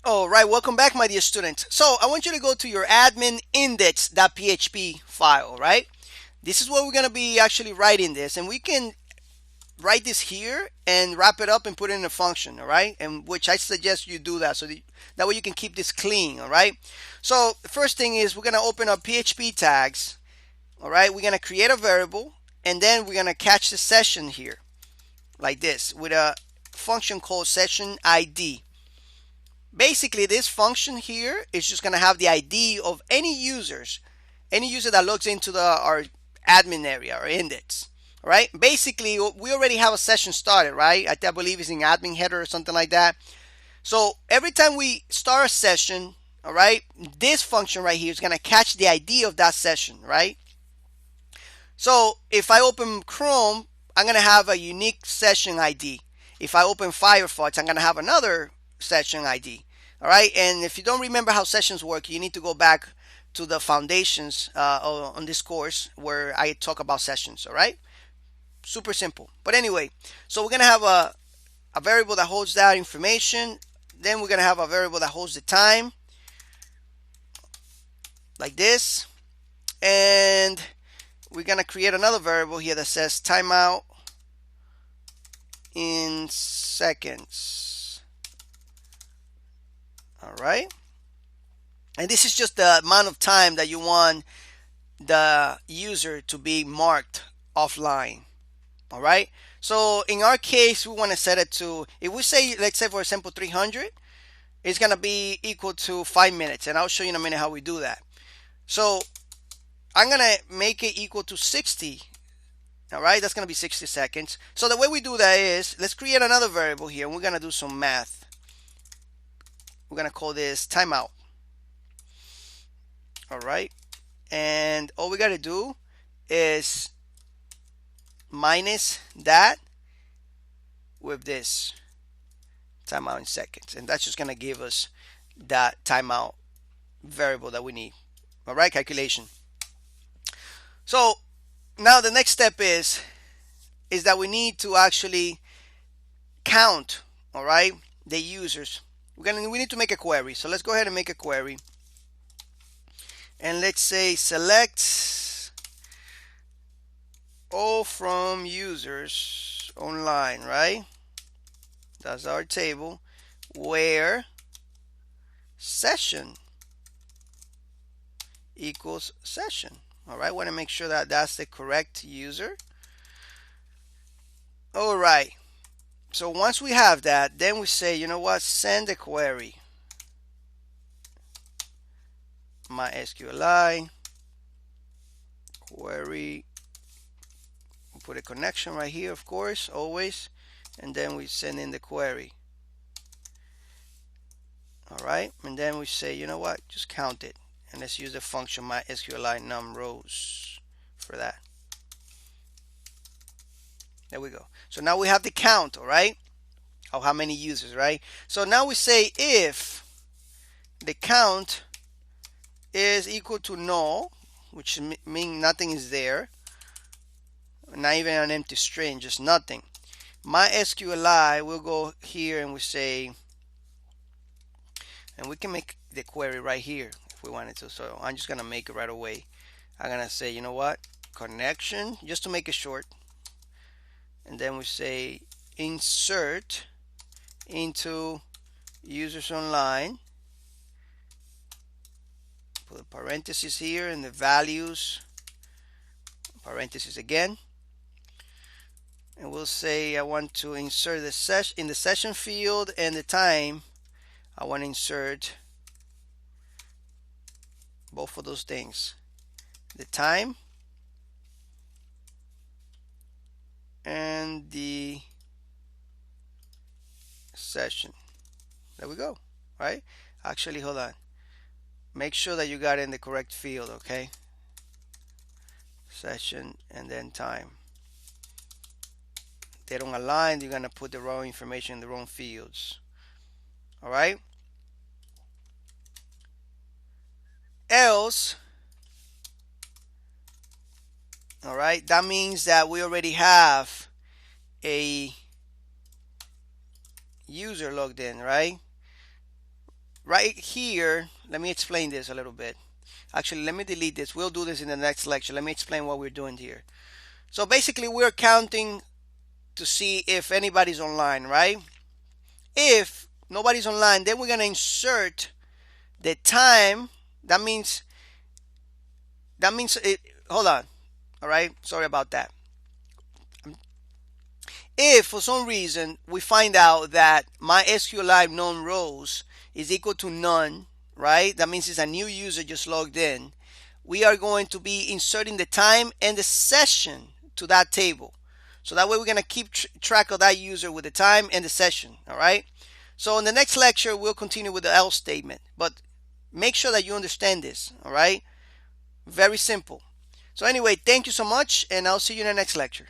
All right, welcome back, my dear students. So I want you to go to your admin index.php file, right? This is where we're going to be actually writing this, and we can write this here and wrap it up and put it in a function, all right? And which I suggest you do that so that way you can keep this clean, all right? So the first thing is we're going to open up PHP tags, all right? We're going to create a variable, and then we're going to catch the session here like this with a function called session ID. Basically, this function here is just going to have the ID of any user that logs into our admin area or index. All right. Basically, we already have a session started, right? I believe it's in admin header or something like that. So every time we start a session, all right, this function right here is going to catch the ID of that session, right? So if I open Chrome, I'm going to have a unique session ID. If I open Firefox, I'm going to have another session ID. All right. And if you don't remember how sessions work, you need to go back to the foundations on this course where I talk about sessions. All right. Super simple. But anyway, so we're going to have a variable that holds that information. Then we're going to have a variable that holds the time like this. And we're going to create another variable here that says timeout in seconds. All right. And this is just the amount of time that you want the user to be marked offline. All right. So in our case, we want to set it to, if we say, let's say for example, 300, it's going to be equal to 5 minutes. And I'll show you in a minute how we do that. So I'm going to make it equal to 60. All right. That's going to be 60 seconds. So the way we do that is, let's create another variable here. And we're going to do some math. We're going to call this timeout. All right. And all we got to do is minus that with this timeout in seconds. And that's just going to give us that timeout variable that we need. All right, calculation. So now the next step is that we need to actually count, all right, the users. We need to make a query. So let's go ahead and make a query. And let's say select all from users online, right? That's our table where session equals session. All right, want to make sure that that's the correct user. All right. So once we have that, then we say, you know what, send a query. MySQLi query. We put a connection right here, of course, always, and then we send in the query. All right, and then we say, you know what, just count it, and let's use the function MySQLi num rows for that. There we go. So now we have the count, all right, of how many users, right? So now we say if the count is equal to null, which means nothing is there, not even an empty string, just nothing. MySQLi will go here and we say, and we can make the query right here if we wanted to. So I'm just gonna make it right away. I'm gonna say, you know what, connection, just to make it short, and then we say insert into users online. Put a parenthesis here and the values, parenthesis again, and we'll say I want to insert the in the session field and the time. I want to insert both of those things, the time and the session. There we go. Right? Actually, hold on. Make sure that you got it in the correct field, okay? Session and then time. They don't align, you're gonna put the wrong information in the wrong fields. All right. Else, all right, that means that we already have a user logged in, right? right here, let me explain this a little bit. Actually, let me delete this. We'll do this in the next lecture. Let me explain what we're doing here. So basically, we're counting to see if anybody's online, right? If nobody's online, then we're going to insert the time. That means it, hold on. All right, sorry about that. If for some reason we find out that my SQLite known rows is equal to none, right? That means it's a new user just logged in. We are going to be inserting the time and the session to that table. So that way we're going to keep track of that user with the time and the session, all right? So in the next lecture, we'll continue with the else statement. But make sure that you understand this, all right? Very simple. So anyway, thank you so much, and I'll see you in the next lecture.